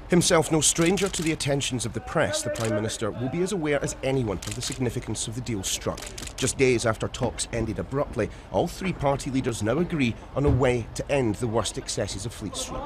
Himself no stranger to the attentions of the press, the Prime Minister will be as aware as anyone of the significance of the deal struck. Just days after talks ended abruptly, all three party leaders now agree on a way to end the worst excesses of Fleet Street.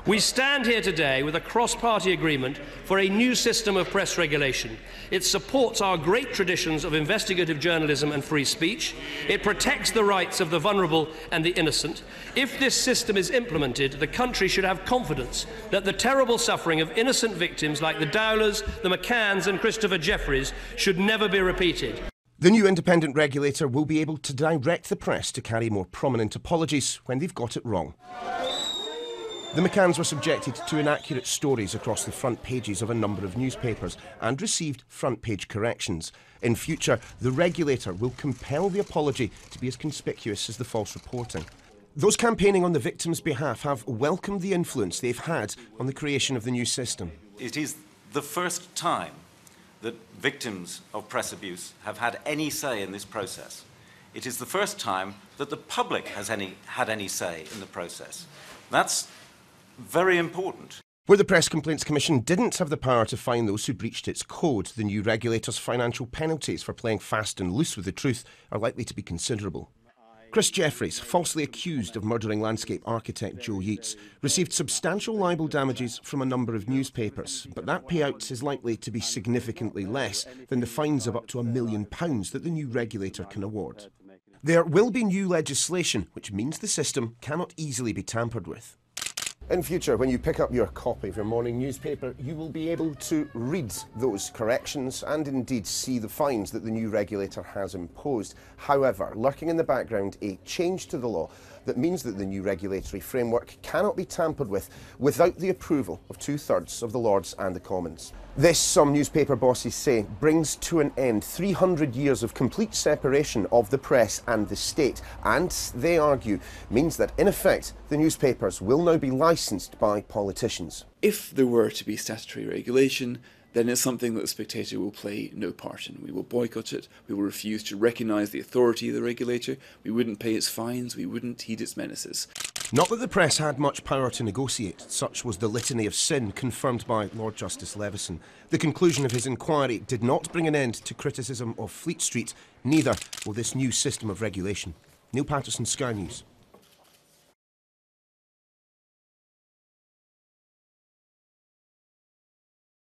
We stand here today with a cross-party agreement for a new system of press regulation. It supports our great traditions of investigative journalism and free speech. It protects the rights of the vulnerable and the innocent. If this system is implemented, the country should have confidence that the terrible suffering of innocent victims like the Dowlers, the McCanns and Christopher Jeffries should never be repeated. The new independent regulator will be able to direct the press to carry more prominent apologies when they've got it wrong. The McCanns were subjected to inaccurate stories across the front pages of a number of newspapers and received front-page corrections. In future, the regulator will compel the apology to be as conspicuous as the false reporting. Those campaigning on the victims' behalf have welcomed the influence they've had on the creation of the new system. It is the first time that victims of press abuse have had any say in this process. It is the first time that the public has had any say in the process. That's very important. Where the Press Complaints Commission didn't have the power to fine those who breached its code, the new regulator's financial penalties for playing fast and loose with the truth are likely to be considerable. Chris Jeffries, falsely accused of murdering landscape architect Joe Yeats, received substantial libel damages from a number of newspapers, but that payout is likely to be significantly less than the fines of up to £1 million that the new regulator can award. There will be new legislation, which means the system cannot easily be tampered with. In future, when you pick up your copy of your morning newspaper, you will be able to read those corrections and indeed see the fines that the new regulator has imposed. However, lurking in the background, a change to the law that means that the new regulatory framework cannot be tampered with without the approval of 2/3 of the Lords and the Commons. This, some newspaper bosses say, brings to an end 300 years of complete separation of the press and the state, and, they argue, means that, in effect, the newspapers will now be licensed by politicians. If there were to be statutory regulation, then it's something that the Spectator will play no part in. We will boycott it, we will refuse to recognise the authority of the regulator, we wouldn't pay its fines, we wouldn't heed its menaces. Not that the press had much power to negotiate, such was the litany of sin confirmed by Lord Justice Leveson. The conclusion of his inquiry did not bring an end to criticism of Fleet Street, neither will this new system of regulation. Neil Patterson, Sky News.